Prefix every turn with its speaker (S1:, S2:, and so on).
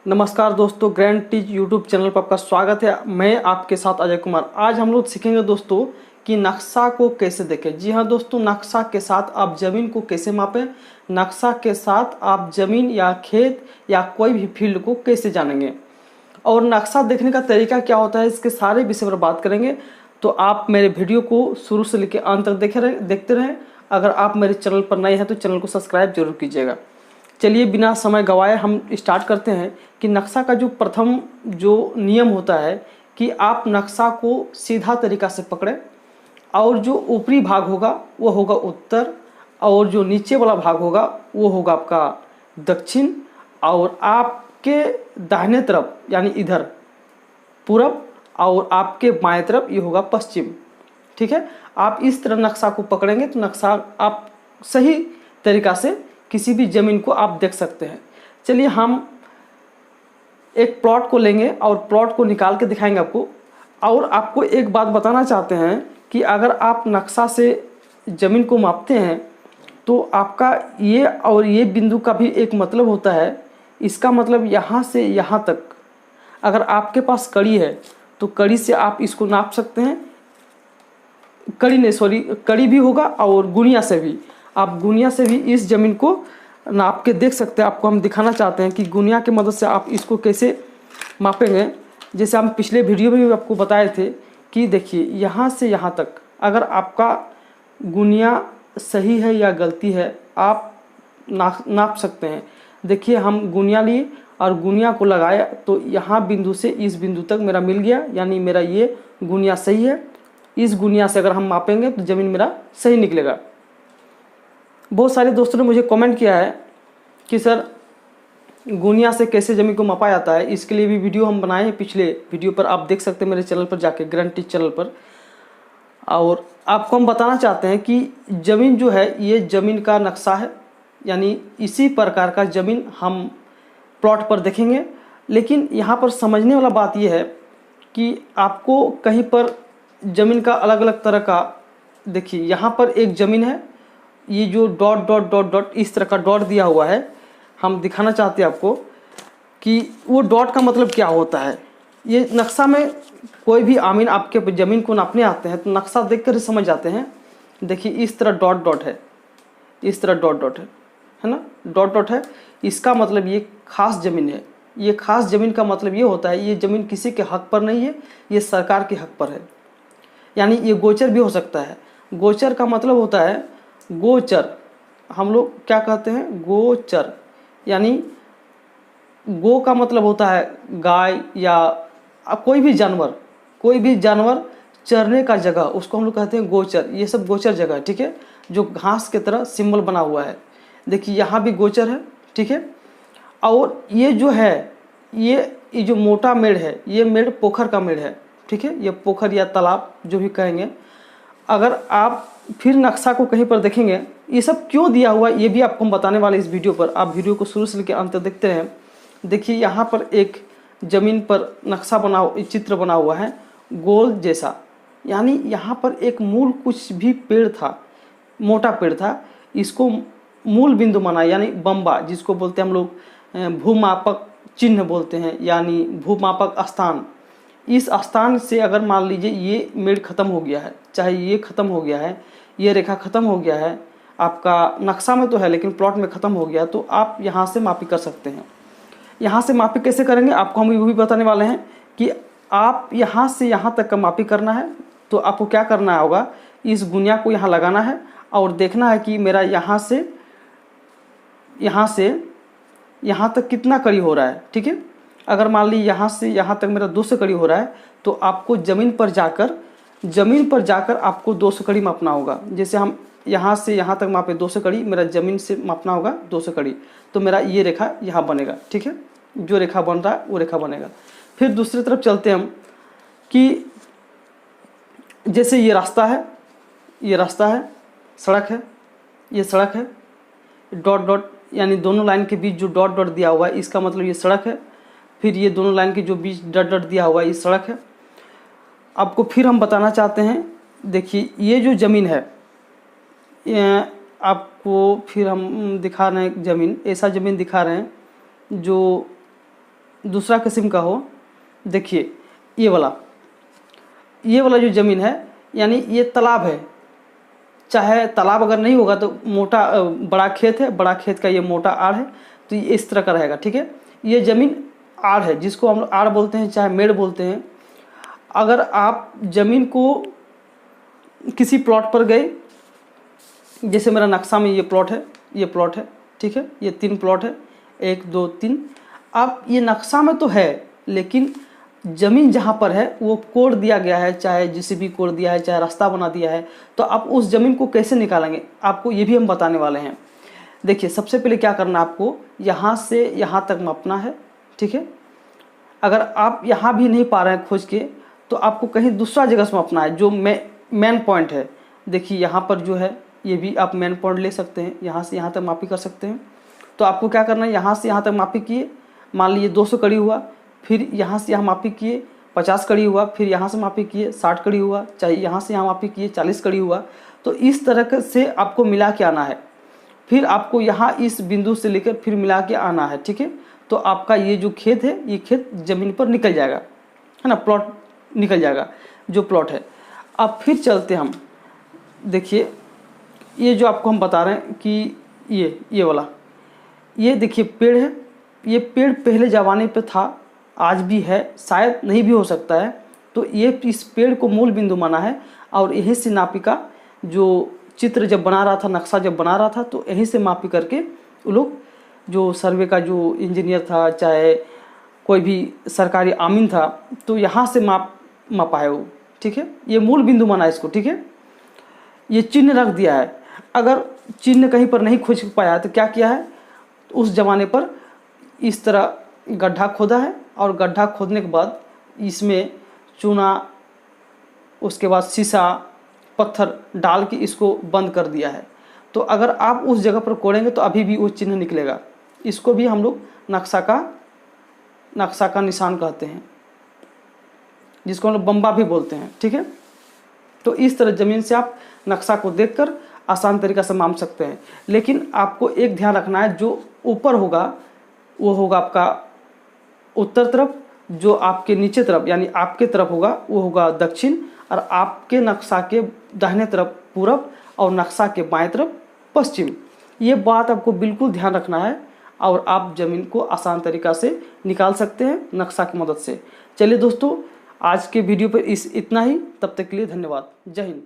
S1: नमस्कार दोस्तों, grand teach YouTube channel पर आपका स्वागत है। मैं आपके साथ अजय कुमार। आज हम लोग सीखेंगे दोस्तों कि नक्शा को कैसे देखें। जी हाँ दोस्तों, नक्शा के साथ आप ज़मीन को कैसे मापें, नक्शा के साथ आप ज़मीन या खेत या कोई भी फील्ड को कैसे जानेंगे और नक्शा देखने का तरीका क्या होता है, इसके सारे विषय पर बात करेंगे। तो आप मेरे वीडियो को शुरू से लेकर अंत तक देखते रहें। अगर आप मेरे चैनल पर नए हैं तो चैनल को सब्सक्राइब जरूर कीजिएगा। चलिए बिना समय गवाए हम स्टार्ट करते हैं कि नक्शा का जो प्रथम जो नियम होता है कि आप नक्शा को सीधा तरीका से पकड़ें और जो ऊपरी भाग होगा वो होगा उत्तर और जो नीचे वाला भाग होगा वो होगा आपका दक्षिण और आपके दाहिने तरफ यानी इधर पूरब और आपके बाएं तरफ ये होगा पश्चिम। ठीक है, आप इस तरह नक्शा को पकड़ेंगे तो नक्शा आप सही तरीका से किसी भी ज़मीन को आप देख सकते हैं। चलिए हम एक प्लॉट को लेंगे और प्लॉट को निकाल के दिखाएंगे आपको। और आपको एक बात बताना चाहते हैं कि अगर आप नक्शा से ज़मीन को मापते हैं तो आपका ये और ये बिंदु का भी एक मतलब होता है। इसका मतलब यहाँ से यहाँ तक अगर आपके पास कड़ी है तो कड़ी से आप इसको नाप सकते हैं। कड़ी भी होगा और गुनिया से भी, आप गुनिया से भी इस ज़मीन को नाप के देख सकते हैं। आपको हम दिखाना चाहते हैं कि गुनिया की मदद से आप इसको कैसे मापेंगे। जैसे हम पिछले वीडियो में भी आपको बताए थे कि देखिए यहाँ से यहाँ तक अगर आपका गुनिया सही है या गलती है आप नाप सकते हैं। देखिए हम गुनिया लिए और गुनिया को लगाया तो यहाँ बिंदु से इस बिंदु तक मेरा मिल गया, यानी मेरा ये गुनिया सही है। इस गुनिया से अगर हम मापेंगे तो ज़मीन मेरा सही निकलेगा। बहुत सारे दोस्तों ने मुझे कमेंट किया है कि सर गुनिया से कैसे ज़मीन को मापा जाता है। इसके लिए भी वीडियो हम बनाए हैं, पिछले वीडियो पर आप देख सकते हैं मेरे चैनल पर जाके, ग्रैंड टीच चैनल पर। और आपको हम बताना चाहते हैं कि ज़मीन जो है ये ज़मीन का नक्शा है, यानी इसी प्रकार का ज़मीन हम प्लॉट पर देखेंगे। लेकिन यहाँ पर समझने वाला बात यह है कि आपको कहीं पर ज़मीन का अलग अलग तरह का, देखिए यहाँ पर एक ज़मीन है, ये जो डॉट डॉट डॉट डॉट इस तरह का डॉट दिया हुआ है, हम दिखाना चाहते हैं आपको कि वो डॉट का मतलब क्या होता है। ये नक्शा में कोई भी आमीन आपके ज़मीन को नापने आते हैं तो नक्शा देखकर ही समझ जाते हैं। देखिए इस तरह डॉट डॉट है, इस तरह डॉट डॉट है ना, डॉट डॉट है। इसका मतलब ये खास ज़मीन है। ये खास ज़मीन का मतलब ये होता है ये ज़मीन किसी के हक पर नहीं है, ये सरकार के हक पर है। यानी ये गोचर भी हो सकता है। गोचर का मतलब होता है गोचर, हम लोग क्या कहते हैं, गोचर। यानी गो का मतलब होता है गाय या कोई भी जानवर चरने का जगह, उसको हम लोग कहते हैं गोचर। ये सब गोचर जगह है, ठीक है, जो घास की तरह सिंबल बना हुआ है। देखिए यहाँ भी गोचर है, ठीक है। और ये जो है ये जो मोटा मेड़ है, ये मेड़ पोखर का मेड़ है, ठीक है। ये पोखर या तालाब जो भी कहेंगे। अगर आप फिर नक्शा को कहीं पर देखेंगे, ये सब क्यों दिया हुआ है ये भी आपको हम बताने वाले इस वीडियो पर। आप वीडियो को शुरू से लेकर अंत तक देखते रहें। देखिए यहाँ पर एक ज़मीन पर नक्शा चित्र बना हुआ है गोल जैसा, यानी यहाँ पर एक मूल कुछ भी पेड़ था, मोटा पेड़ था, इसको मूल बिंदु माना, यानी बम्बा जिसको बोलते हैं हम लोग भूमापक चिन्ह बोलते हैं, यानी भूमापक स्थान। इस स्थान से अगर मान लीजिए ये मेड़ खत्म हो गया है, चाहे ये खत्म हो गया है, ये रेखा खत्म हो गया है, आपका नक्शा में तो है लेकिन प्लॉट में ख़त्म हो गया, तो आप यहाँ से मापी कर सकते हैं। यहाँ से मापी कैसे करेंगे आपको हम वो भी बताने वाले हैं कि आप यहाँ से यहाँ तक का मापी करना है तो आपको क्या करना होगा, इस गुनिया को यहाँ लगाना है और देखना है कि मेरा यहाँ से यहाँ तक कितना कड़ी हो रहा है, ठीक है। अगर मान ली यहाँ से यहाँ तक मेरा 200 कड़ी हो रहा है तो आपको ज़मीन पर जाकर आपको 200 कड़ी मापना होगा। जैसे हम यहाँ से यहाँ तक मापे 200 कड़ी, मेरा ज़मीन से मापना होगा 200 कड़ी, तो मेरा ये रेखा यहाँ बनेगा, ठीक है। जो रेखा बन रहा है वो रेखा बनेगा। फिर दूसरी तरफ चलते हम कि जैसे ये रास्ता है, सड़क है, ये सड़क है, डॉट डॉट यानी दोनों लाइन के बीच जो डॉट डॉट दिया हुआ है इसका मतलब ये सड़क है। फिर ये दोनों लाइन के जो बीच डॉट डॉट दिया हुआ है ये सड़क है। आपको फिर हम बताना चाहते हैं, देखिए ये जो ज़मीन है, आपको फिर हम दिखा रहे हैं ज़मीन, ऐसा ज़मीन दिखा रहे हैं जो दूसरा किस्म का हो, देखिए ये वाला जो ज़मीन है, यानी ये तालाब है, चाहे तालाब अगर नहीं होगा तो मोटा बड़ा खेत है, बड़ा खेत का ये मोटा आड़ है, तो ये इस तरह का रहेगा। ठीक है, ये ज़मीन आड़ है, जिसको हम आड़ बोलते हैं, चाहे मेड़ बोलते हैं। अगर आप ज़मीन को किसी प्लॉट पर गए, जैसे मेरा नक्शा में ये प्लॉट है, ये प्लॉट है, ठीक है, ये 3 प्लॉट है, 1 2 3। अब ये नक्शा में तो है, लेकिन ज़मीन जहाँ पर है वो कोड दिया गया है, चाहे जेसीबी कोड दिया है, चाहे रास्ता बना दिया है, तो आप उस ज़मीन को कैसे निकालेंगे, आपको ये भी हम बताने वाले हैं। देखिए, सबसे पहले क्या करना है, आपको यहाँ से यहाँ तक मापना है। ठीक है, अगर आप यहाँ भी नहीं पा रहे हैं खोज के, तो आपको कहीं दूसरा जगह से मापना है, जो मेन पॉइंट है। देखिए यहाँ पर जो है, ये भी आप मेन पॉइंट ले सकते हैं, यहाँ से यहाँ तक मापी कर सकते हैं। तो आपको क्या करना है, यहाँ से यहाँ तक मापी किए, मान लीजिए 200 कड़ी हुआ, फिर यहाँ से यहाँ मापी किए 50 कड़ी हुआ, फिर यहाँ से मापी किए 60 कड़ी हुआ, चाहे यहाँ से यहाँ मापी किए 40 कड़ी हुआ। तो इस तरह से आपको मिला के आना है, फिर आपको यहाँ इस बिंदु से लेकर फिर मिला के आना है। ठीक है, तो आपका ये जो खेत है, ये खेत ज़मीन पर निकल जाएगा, है ना, प्लॉट निकल जाएगा, जो प्लॉट है। अब फिर चलते हम, देखिए ये जो आपको हम बता रहे हैं कि ये वाला, ये देखिए पेड़ है, ये पेड़ पहले ज़माने पे था, आज भी है, शायद नहीं भी हो सकता है। तो ये इस पेड़ को मूल बिंदु माना है, और यहीं से नापी का जो चित्र जब बना रहा था, नक्शा जब बना रहा था, तो यहीं से मापी करके वो लोग, जो सर्वे का जो इंजीनियर था, चाहे कोई भी सरकारी आमीन था, तो यहाँ से मापा है वो। ठीक है, ये मूल बिंदु माना है इसको। ठीक है, ये चिन्ह रख दिया है। अगर चिन्ह कहीं पर नहीं खोज पाया तो क्या किया है, उस ज़माने पर इस तरह गड्ढा खोदा है, और गड्ढा खोदने के बाद इसमें चूना, उसके बाद शीशा, पत्थर डाल के इसको बंद कर दिया है। तो अगर आप उस जगह पर कोड़ेंगे तो अभी भी वो चिन्ह निकलेगा। इसको भी हम लोग नक्शा का निशान कहते हैं, जिसको हम लोग बम्बा भी बोलते हैं। ठीक है, तो इस तरह ज़मीन से आप नक्शा को देखकर आसान तरीक़ा से माप सकते हैं। लेकिन आपको एक ध्यान रखना है, जो ऊपर होगा वो होगा आपका उत्तर तरफ, जो आपके नीचे तरफ यानी आपके तरफ होगा वो होगा दक्षिण, और आपके नक्शा के दाहिने तरफ पूरब, और नक्शा के बाएं तरफ पश्चिम। ये बात आपको बिल्कुल ध्यान रखना है, और आप ज़मीन को आसान तरीक़ा से निकाल सकते हैं नक्शा की मदद से। चलिए दोस्तों, आज के वीडियो पर इतना ही। तब तक के लिए धन्यवाद। जय हिंद।